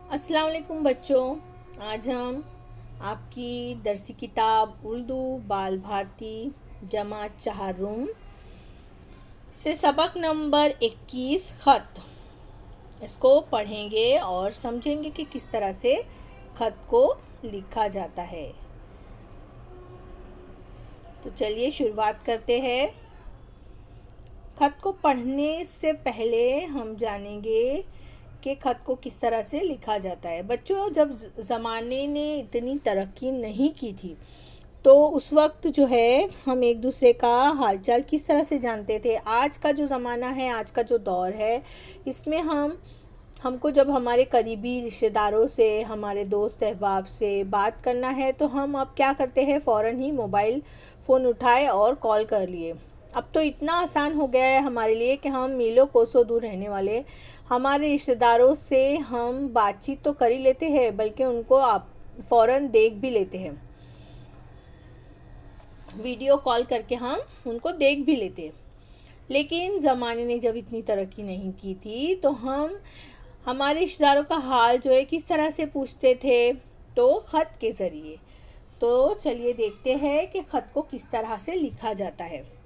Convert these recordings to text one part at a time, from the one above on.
अस्सलाम वालेकुम बच्चों। आज हम आपकी दरसी किताब उर्दू बाल भारती जमात चहारुम से सबक नंबर 21 ख़त इसको पढ़ेंगे और समझेंगे कि किस तरह से ख़त को लिखा जाता है। तो चलिए शुरुआत करते हैं। ख़त को पढ़ने से पहले हम जानेंगे कि ख़त को किस तरह से लिखा जाता है। बच्चों, जब ज़माने ने इतनी तरक्की नहीं की थी तो उस वक्त जो है हम एक दूसरे का हालचाल किस तरह से जानते थे। आज का जो ज़माना है, आज का जो दौर है, इसमें हमको जब हमारे करीबी रिश्तेदारों से, हमारे दोस्त अहबाब से बात करना है तो हम अब क्या करते हैं, फ़ौरन ही मोबाइल फ़ोन उठाए और कॉल कर लिए। अब तो इतना आसान हो गया है हमारे लिए कि हम मीलों कोसों दूर रहने वाले हमारे रिश्तेदारों से हम बातचीत तो कर ही लेते हैं, बल्कि उनको आप फ़ौरन देख भी लेते हैं। वीडियो कॉल करके हम उनको देख भी लेते हैं। लेकिन ज़माने ने जब इतनी तरक्की नहीं की थी तो हम हमारे रिश्तेदारों का हाल जो है किस तरह से पूछते थे, तो ख़त के ज़रिए। तो चलिए देखते हैं कि ख़त को किस तरह से लिखा जाता है।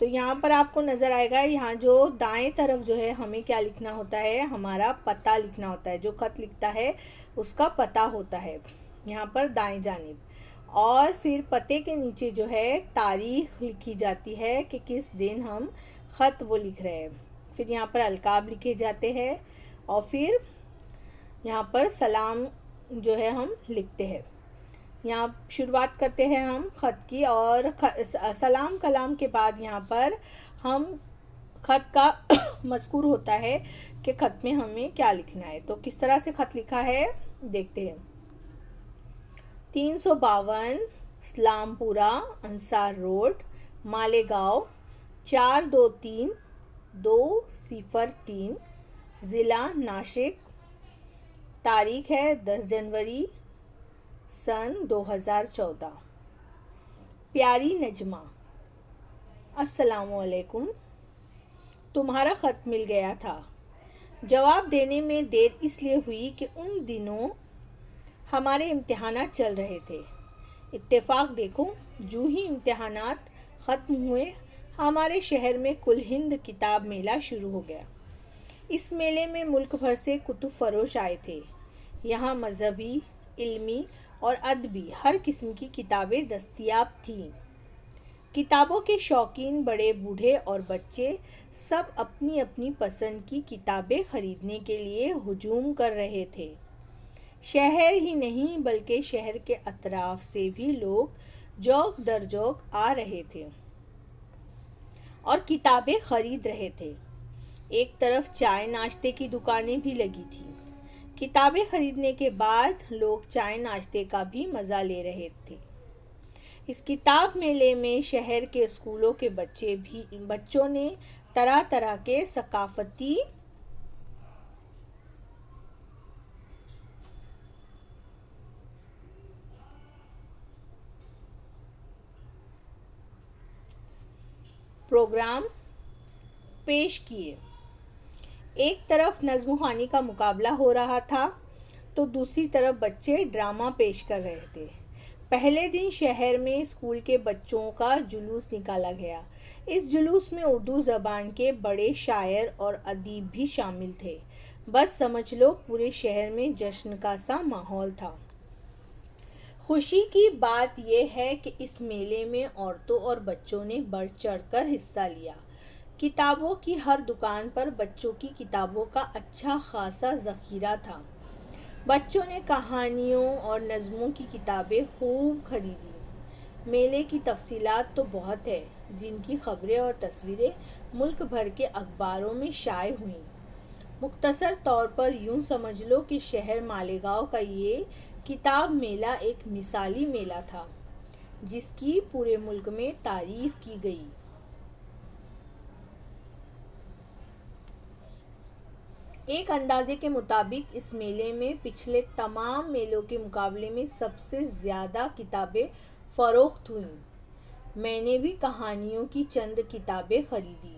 तो यहाँ पर आपको नज़र आएगा, यहाँ जो दाएं तरफ जो है हमें क्या लिखना होता है, हमारा पता लिखना होता है। जो ख़त लिखता है उसका पता होता है यहाँ पर दाएं जानिब, और फिर पते के नीचे जो है तारीख़ लिखी जाती है कि किस दिन हम ख़त वो लिख रहे हैं। फिर यहाँ पर अलकाब लिखे जाते हैं और फिर यहाँ पर सलाम जो है हम लिखते हैं। यहाँ शुरुआत करते हैं हम ख़त की, और सलाम कलाम के बाद यहाँ पर हम ख़त का मज़कूर होता है कि ख़त में हमें क्या लिखना है। तो किस तरह से ख़त लिखा है देखते हैं। 352 इस्लामपुरा अंसार रोड, मालेगांव 423203, ज़िला नाशिक। तारीख़ है 10 जनवरी सन 2014। प्यारी नजमा, अस्सलामुअलैकुम। तुम्हारा ख़त मिल गया था। जवाब देने में देर इसलिए हुई कि उन दिनों हमारे इम्तिहानात चल रहे थे। इत्तेफाक देखो, जो ही इम्तिहानात ख़त्म हुए हमारे शहर में कुल हिंद किताब मेला शुरू हो गया। इस मेले में मुल्क भर से कुतुब फरोश आए थे। यहाँ मजहबी, इल्मी और अदबी हर किस्म की किताबें दस्तयाब थीं। किताबों के शौकीन बड़े बूढ़े और बच्चे सब अपनी अपनी पसंद की किताबें खरीदने के लिए हुजूम कर रहे थे। शहर ही नहीं बल्कि शहर के अतराफ से भी लोग जौक दर जौक आ रहे थे और किताबें खरीद रहे थे। एक तरफ चाय नाश्ते की दुकानें भी लगी थी। किताबें खरीदने के बाद लोग चाय नाश्ते का भी मज़ा ले रहे थे। इस किताब मेले में शहर के स्कूलों के बच्चों ने तरह तरह के सकाफती प्रोग्राम पेश किए। एक तरफ नज़्म ख़्वानी का मुकाबला हो रहा था तो दूसरी तरफ बच्चे ड्रामा पेश कर रहे थे। पहले दिन शहर में स्कूल के बच्चों का जुलूस निकाला गया। इस जुलूस में उर्दू ज़बान के बड़े शायर और अदीब भी शामिल थे। बस समझ लो पूरे शहर में जश्न का सा माहौल था। खुशी की बात यह है कि इस मेले में औरतों और बच्चों ने बढ़ चढ़कर हिस्सा लिया। किताबों की हर दुकान पर बच्चों की किताबों का अच्छा खासा ज़ख़ीरा था। बच्चों ने कहानियों और नज़मों की किताबें खूब खरीदी। मेले की तफसीलात तो बहुत है, जिनकी ख़बरें और तस्वीरें मुल्क भर के अखबारों में शाये हुईं। मुख्तसर तौर पर यूँ समझ लो कि शहर मालेगांव का ये किताब मेला एक मिसाली मेला था, जिसकी पूरे मुल्क में तारीफ़ की गई। एक अंदाजे के मुताबिक इस मेले में पिछले तमाम मेलों के मुकाबले में सबसे ज़्यादा किताबें फ़रोख्त हुईं। मैंने भी कहानियों की चंद किताबें ख़रीदी,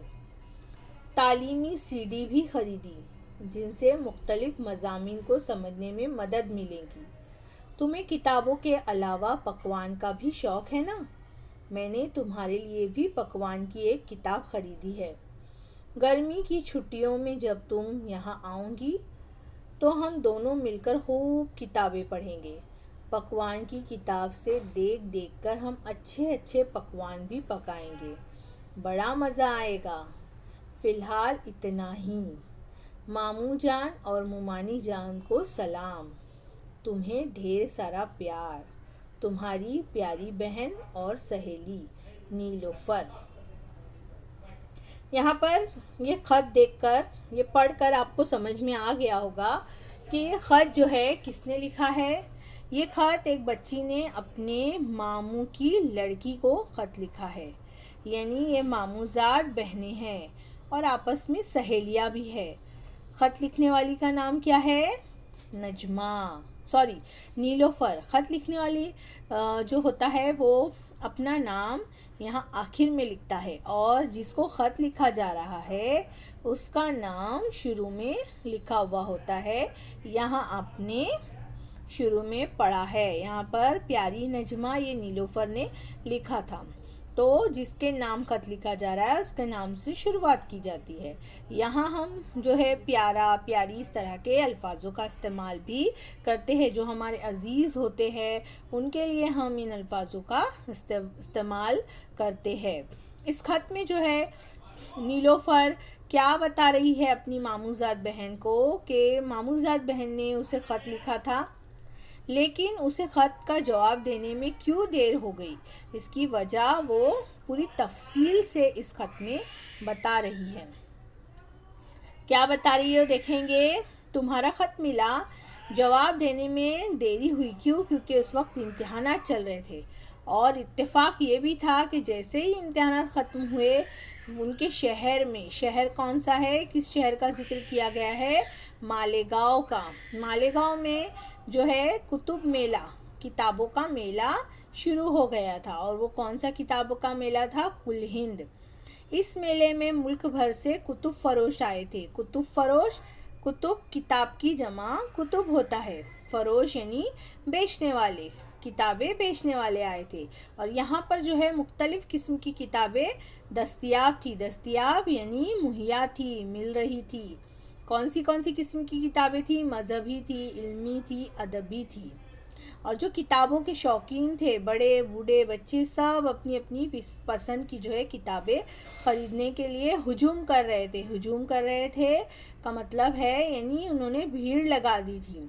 तालीमी सीडी भी ख़रीदी। जिनसे मुख्तलिफ मज़ामीन को समझने में मदद मिलेगी। तुम्हें किताबों के अलावा पकवान का भी शौक़ है ना? मैंने तुम्हारे लिए भी पकवान की एक किताब ख़रीदी है। गर्मी की छुट्टियों में जब तुम यहाँ आओगी तो हम दोनों मिलकर खूब किताबें पढ़ेंगे। पकवान की किताब से देख देख कर हम अच्छे अच्छे पकवान भी पकाएंगे। बड़ा मज़ा आएगा। फ़िलहाल इतना ही। मामू जान और मुमानी जान को सलाम। तुम्हें ढेर सारा प्यार। तुम्हारी प्यारी बहन और सहेली नीलोफर। यहाँ पर ये ख़त देखकर, ये पढ़कर आपको समझ में आ गया होगा कि ये ख़त जो है किसने लिखा है। ये ख़त एक बच्ची ने अपने मामू की लड़की को ख़त लिखा है। यानी ये मामूज़ाद बहनें हैं और आपस में सहेलियाँ भी है। ख़त लिखने वाली का नाम क्या है? नीलोफर। ख़त लिखने वाली जो होता है वो अपना नाम यहाँ आखिर में लिखता है और जिसको ख़त लिखा जा रहा है उसका नाम शुरू में लिखा हुआ होता है। यहाँ आपने शुरू में पढ़ा है, यहाँ पर प्यारी नजमा ये नीलोफर ने लिखा था। तो जिसके नाम ख़त लिखा जा रहा है उसके नाम से शुरुआत की जाती है। यहाँ हम जो है प्यारा, प्यारी इस तरह के अल्फाजों का इस्तेमाल भी करते हैं। जो हमारे अज़ीज़ होते हैं उनके लिए हम इन अल्फाजों का इस्तेमाल करते हैं। इस ख़त में जो है नीलोफर क्या बता रही है अपनी मामूज़ाद बहन को कि मामूज़ाद बहन ने उसे ख़त लिखा था, लेकिन उसे ख़त का जवाब देने में क्यों देर हो गई, इसकी वजह वो पूरी तफसील से इस ख़त में बता रही है। क्या बता रही हो देखेंगे। तुम्हारा ख़त मिला, जवाब देने में देरी हुई क्यों? क्योंकि उस वक्त इम्तिहानात चल रहे थे और इत्तेफाक ये भी था कि जैसे ही इम्तिहानात ख़त्म हुए उनके शहर में, शहर कौन सा है, किस शहर का जिक्र किया गया है? मालेगांव का। मालेगांव में जो है कुतुब मेला, किताबों का मेला शुरू हो गया था। और वो कौन सा किताबों का मेला था? कुल हिंद। इस मेले में मुल्क भर से कुतुब फरोश आए थे। कुतुब फरोश, कुतुब किताब की जमा कुतुब होता है, फरोश यानी बेचने वाले, किताबें बेचने वाले आए थे। और यहाँ पर जो है मुख्तलिफ़ किस्म की किताबें दस्तयाब थी। दस्तयाब यानी मुहैया थी, मिल रही थी। कौन सी किस्म की किताबें थी? मज़हबी थी, इल्मी थी, अदबी थी। और जो किताबों के शौकीन थे, बड़े बूढ़े बच्चे, सब अपनी अपनी पसंद की जो है किताबें ख़रीदने के लिए हुजूम कर रहे थे। हुजूम कर रहे थे का मतलब है यानी उन्होंने भीड़ लगा दी थी,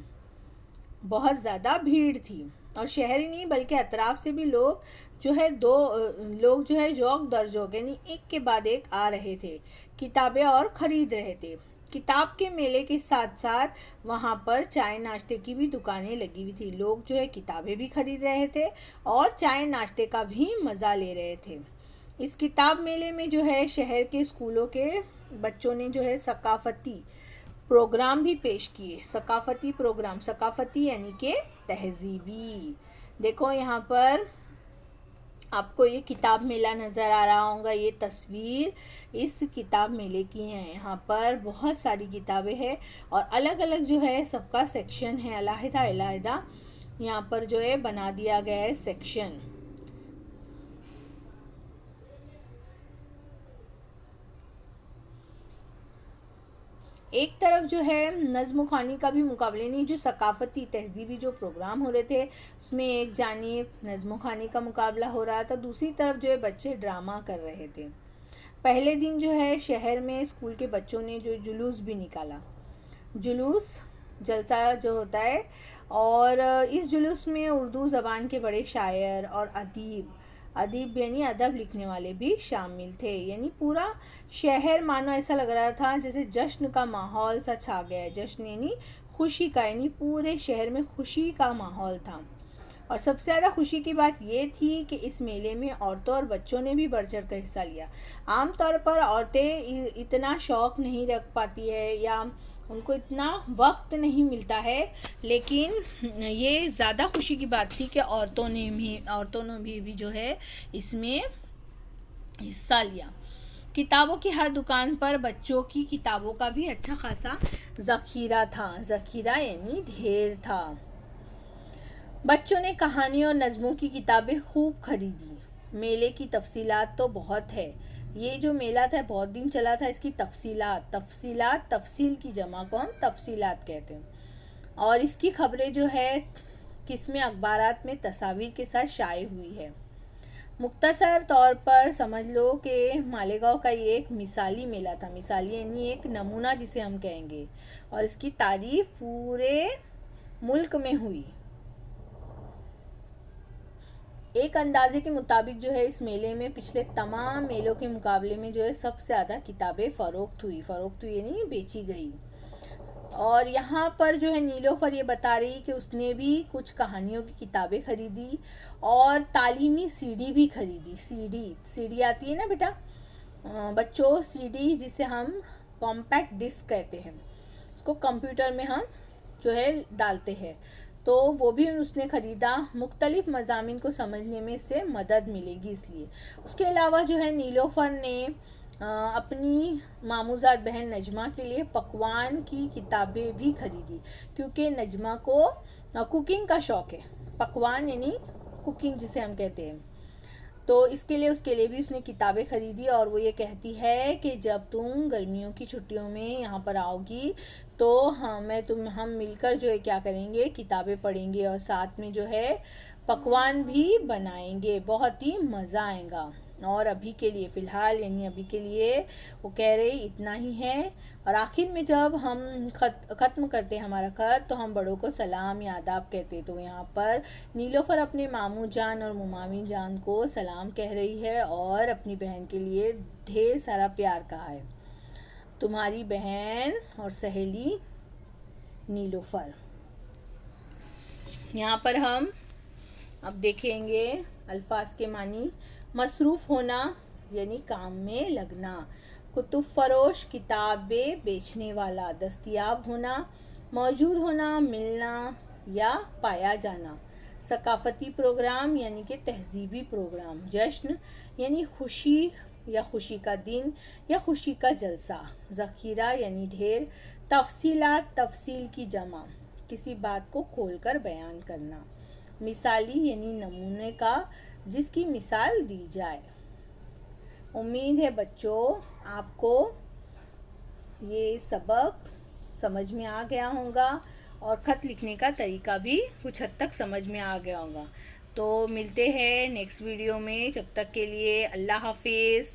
बहुत ज़्यादा भीड़ थी। और शहर ही नहीं बल्कि अतराफ़ से भी लोग जो है लोग जो है जोक दर जोक यानी एक के बाद एक आ रहे थे, किताबें और ख़रीद रहे थे। किताब के मेले के साथ साथ वहाँ पर चाय नाश्ते की भी दुकानें लगी हुई थी। लोग जो है किताबें भी खरीद रहे थे और चाय नाश्ते का भी मज़ा ले रहे थे। इस किताब मेले में जो है शहर के स्कूलों के बच्चों ने जो है सकाफ़ती प्रोग्राम भी पेश किए। सकाफ़ती प्रोग्राम, सकाफ़ती यानी कि तहज़ीबी। देखो यहाँ पर आपको ये किताब मेला नज़र आ रहा होगा, ये तस्वीर इस किताब मेले की है। यहाँ पर बहुत सारी किताबें हैं और अलग अलग जो है सबका सेक्शन है, अलहदा अलहदा यहाँ पर जो है बना दिया गया है सेक्शन। एक तरफ जो है नज़्म ख़वानी का भी मुकाबले नहीं, जो सकाफ़ती तहज़ीबी जो प्रोग्राम हो रहे थे उसमें एक जानिब नज़्म ख़वानी का मुकाबला हो रहा था, दूसरी तरफ जो है बच्चे ड्रामा कर रहे थे। पहले दिन जो है शहर में स्कूल के बच्चों ने जो जुलूस भी निकाला, जुलूस जलसा जो होता है, और इस जुलूस में उर्दू ज़बान के बड़े शायर और अदीब यानी अदब लिखने वाले भी शामिल थे। यानी पूरा शहर मानो ऐसा लग रहा था जैसे जश्न का माहौल सा छा गया है। जश्न यानी खुशी का, यानी पूरे शहर में खुशी का माहौल था। और सबसे ज़्यादा खुशी की बात ये थी कि इस मेले में औरतों और बच्चों ने भी बढ़ चढ़ कर हिस्सा लिया। आमतौर पर औरतें इतना शौक़ नहीं रख पाती है या उनको इतना वक्त नहीं मिलता है, लेकिन ये ज़्यादा खुशी की बात थी कि औरतों ने भी जो है इसमें हिस्सा लिया। किताबों की हर दुकान पर बच्चों की किताबों का भी अच्छा खासा ज़ख़ीरा था। ज़ख़ीरा यानी ढेर था। बच्चों ने कहानी और नज़मों की किताबें खूब खरीदी। मेले की तफसीलात तो बहुत है। ये जो मेला था बहुत दिन चला था। इसकी तफसीलात तफसील की जमा को हम तफसीलात कहते हैं। और इसकी खबरें जो है किस्में अखबारात में तस्वीर के साथ शाये हुई है। मुख्तसर तौर पर समझ लो कि मालेगांव का ये एक मिसाली मेला था। मिसाली यानी एक नमूना जिसे हम कहेंगे। और इसकी तारीफ पूरे मुल्क में हुई। एक अंदाजे के मुताबिक जो है इस मेले में पिछले तमाम मेलों के मुकाबले में जो है सबसे ज़्यादा किताबें फ़रोख्त हुई यानी बेची गई। और यहाँ पर जो है नीलोफर ये बता रही कि उसने भी कुछ कहानियों की किताबें खरीदी और तालीमी सीडी भी खरीदी। सीडी आती है ना बेटा बच्चों, सीडी जिसे हम कॉम्पैक्ट डिस्क कहते हैं। इसको कंप्यूटर में हम जो है डालते हैं, तो वो भी उसने ख़रीदा। मुख्तलिफ मज़ामिन को समझने में इससे मदद मिलेगी इसलिए। उसके अलावा जो है नीलोफर ने अपनी मामूज़ात बहन नजमा के लिए पकवान की किताबें भी खरीदी, क्योंकि नजमा को कुकिंग का शौक़ है। पकवान यानी कुकिंग जिसे हम कहते हैं। तो इसके लिए उसके लिए भी उसने किताबें खरीदी। और वो ये कहती है कि जब तुम गर्मियों की छुट्टियों में यहाँ पर आओगी तो हम मिलकर जो है क्या करेंगे, किताबें पढ़ेंगे और साथ में जो है पकवान भी बनाएंगे। बहुत ही मज़ा आएगा। और अभी के लिए फ़िलहाल यानी अभी के लिए वो कह रही इतना ही है। और आखिर में जब हम ख़त्म करते हैं हमारा ख़त तो हम बड़ों को सलाम या आदाब कहते। तो यहाँ पर नीलोफर अपने मामू जान और मुमामी जान को सलाम कह रही है और अपनी बहन के लिए ढेर सारा प्यार कहा है। तुम्हारी बहन और सहेली नीलोफर। यहाँ पर हम अब देखेंगे अल्फाज के मानी। मसरूफ़ होना यानी काम में लगना। कुतुब फरोश किताबें बेचने वाला। दस्तयाब होना मौजूद होना, मिलना या पाया जाना। सकाफ़ती प्रोग्राम यानी कि तहज़ीबी प्रोग्राम। जश्न यानी खुशी या खुशी का दिन या खुशी का जलसा। ज़ख़ीरा यानी ढेर। तफसीलात तफसील की जमा, किसी बात को खोलकर बयान करना। मिसाली यानी नमूने का जिसकी मिसाल दी जाए। उम्मीद है बच्चों आपको ये सबक समझ में आ गया होगा और ख़त लिखने का तरीका भी कुछ हद तक समझ में आ गया होगा। तो मिलते हैं नेक्स्ट वीडियो में। जब तक के लिए अल्लाह हाफिज़।